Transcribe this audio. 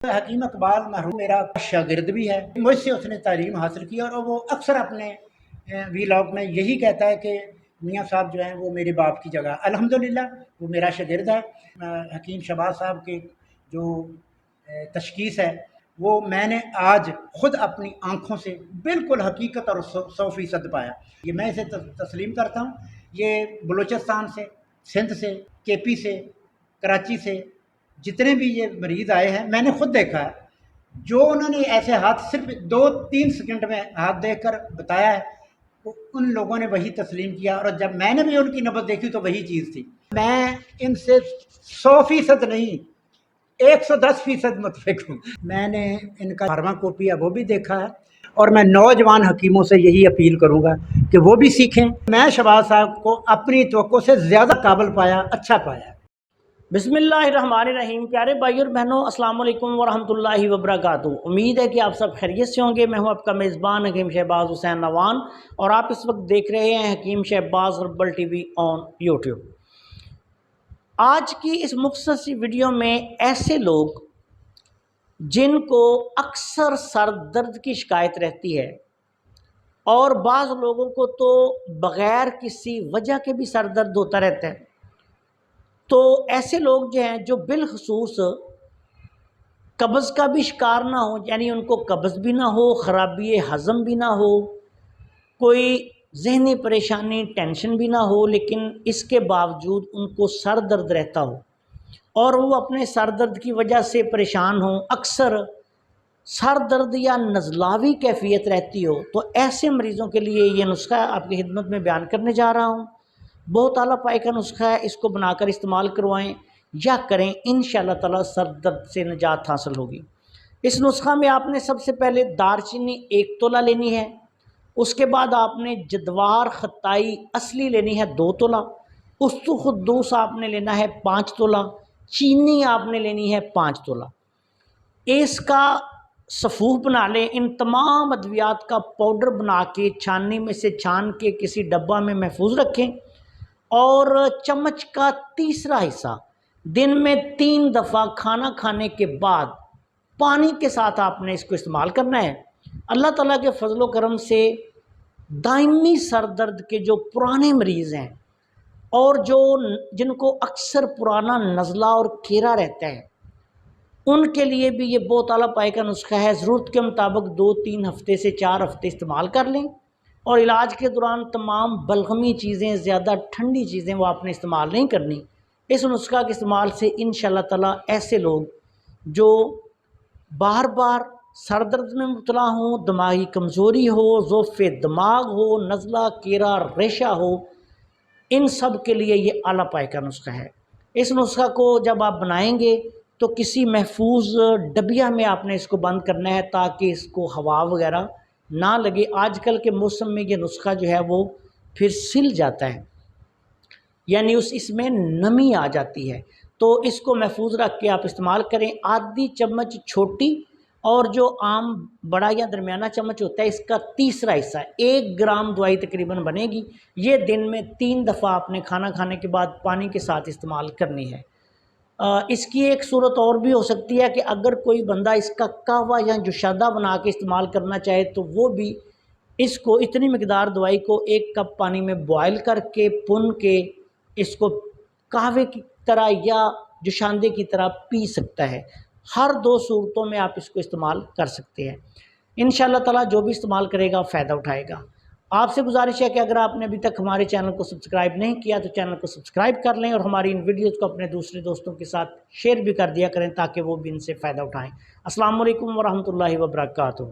حکیم اقبال مرحوم میرا شاگرد بھی ہے، مجھ سے اس نے تعلیم حاصل کی، اور وہ اکثر اپنے ویلاگ میں یہی کہتا ہے کہ میاں صاحب جو ہیں وہ میرے باپ کی جگہ۔ الحمدللہ وہ میرا شاگرد ہے۔ حکیم شہباز صاحب کی جو تشخیص ہے وہ میں نے آج خود اپنی آنکھوں سے بالکل حقیقت اور 100% پایا۔ یہ میں اسے تسلیم کرتا ہوں۔ یہ بلوچستان سے، سندھ سے، کے پی سے، کراچی سے جتنے بھی یہ مریض آئے ہیں میں نے خود دیکھا ہے، جو انہوں نے ایسے ہاتھ صرف 2-3 سیکنڈ میں ہاتھ دیکھ کر بتایا ہے، ان لوگوں نے وہی تسلیم کیا، اور جب میں نے بھی ان کی نبض دیکھی تو وہی چیز تھی۔ میں ان سے 100% نہیں، 110% متفق ہوں۔ میں نے ان کا فارما کاپی ہے وہ بھی دیکھا ہے، اور میں نوجوان حکیموں سے یہی اپیل کروں گا کہ وہ بھی سیکھیں۔ میں شہباز صاحب کو اپنی توقع سے زیادہ قابل پایا، اچھا پایا۔ بسم اللہ الرحمن الرحیم۔ پیارے بھائی اور بہنوں، السلام علیکم ورحمۃ اللہ وبرکاتہ۔ امید ہے کہ آپ سب خیریت سے ہوں گے۔ میں ہوں آپ کا میزبان حکیم شہباز حسین نوان، اور آپ اس وقت دیکھ رہے ہیں Hakeem Shahbaz herbal T V on YouTube. آج کی اس مختصر سی ویڈیو میں ایسے لوگ جن کو اکثر سر درد کی شکایت رہتی ہے، اور بعض لوگوں کو تو بغیر کسی وجہ کے بھی سر درد ہوتا رہتا ہے، تو ایسے لوگ جو ہیں جو بالخصوص قبض کا بھی شکار نہ ہو، یعنی ان کو قبض بھی نہ ہو، خرابی ہضم بھی نہ ہو، کوئی ذہنی پریشانی ٹینشن بھی نہ ہو، لیکن اس کے باوجود ان کو سر درد رہتا ہو اور وہ اپنے سر درد کی وجہ سے پریشان ہوں، اکثر سر درد یا نزلاوی کیفیت رہتی ہو، تو ایسے مریضوں کے لیے یہ نسخہ آپ کی خدمت میں بیان کرنے جا رہا ہوں۔ بہت اعلیٰ پائے کا نسخہ ہے، اس کو بنا کر استعمال کروائیں یا کریں، انشاءاللہ تعالی سر درد سے نجات حاصل ہوگی۔ اس نسخہ میں آپ نے سب سے پہلے دار چینی 1 تولہ لینی ہے، اس کے بعد آپ نے جدوار خطائی اصلی لینی ہے 2 تولہ، استو خدوس آپ نے لینا ہے 5 تولہ، چینی آپ نے لینی ہے 5 تولہ۔ اس کا صفوف بنا لیں، ان تمام ادویات کا پاؤڈر بنا کے چھاننی میں سے چھان کے کسی ڈبہ میں محفوظ رکھیں، اور چمچ کا تیسرا حصہ دن میں 3 دفعہ کھانا کھانے کے بعد پانی کے ساتھ آپ نے اس کو استعمال کرنا ہے۔ اللہ تعالیٰ کے فضل و کرم سے دائمی سر درد کے جو پرانے مریض ہیں، اور جن کو اکثر پرانا نزلہ اور کیرا رہتا ہے، ان کے لیے بھی یہ بہت اعلیٰ پائے کا نسخہ ہے۔ ضرورت کے مطابق 2-3 ہفتے سے 4 ہفتے استعمال کر لیں، اور علاج کے دوران تمام بلغمی چیزیں، زیادہ ٹھنڈی چیزیں وہ آپ نے استعمال نہیں کرنی۔ اس نسخہ کے استعمال سے انشاءاللہ تعالی ایسے لوگ جو بار بار سر درد میں مبتلا ہوں، دماغی کمزوری ہو، ضعف دماغ ہو، نزلہ، کیرا، ریشہ ہو، ان سب کے لیے یہ اعلیٰ پائے کا نسخہ ہے۔ اس نسخہ کو جب آپ بنائیں گے تو کسی محفوظ ڈبیا میں آپ نے اس کو بند کرنا ہے تاکہ اس کو ہوا وغیرہ نہ لگے۔ آج کل کے موسم میں یہ نسخہ جو ہے وہ پھر سل جاتا ہے، یعنی اس میں نمی آ جاتی ہے، تو اس کو محفوظ رکھ کے آپ استعمال کریں۔ آدھی چمچ چھوٹی، اور جو عام بڑا یا درمیانہ چمچ ہوتا ہے اس کا تیسرا حصہ 1 گرام دوائی تقریباً بنے گی۔ یہ دن میں 3 دفعہ آپ نے کھانا کھانے کے بعد پانی کے ساتھ استعمال کرنی ہے۔ اس کی ایک صورت اور بھی ہو سکتی ہے کہ اگر کوئی بندہ اس کا قہوہ یا جوشادہ بنا کے استعمال کرنا چاہے تو وہ بھی اس کو اتنی مقدار دوائی کو 1 کپ پانی میں بوائل کر کے پن کے اس کو قہوے کی طرح یا جوشاندے کی طرح پی سکتا ہے۔ ہر 2 صورتوں میں آپ اس کو استعمال کر سکتے ہیں۔ انشاءاللہ تعالی جو بھی استعمال کرے گا فائدہ اٹھائے گا۔ آپ سے گزارش ہے کہ اگر آپ نے ابھی تک ہمارے چینل کو سبسکرائب نہیں کیا تو چینل کو سبسکرائب کر لیں، اور ہماری ان ویڈیوز کو اپنے دوسرے دوستوں کے ساتھ شیئر بھی کر دیا کریں تاکہ وہ بھی ان سے فائدہ اٹھائیں۔ السلام علیکم ورحمۃ اللہ وبرکاتہ۔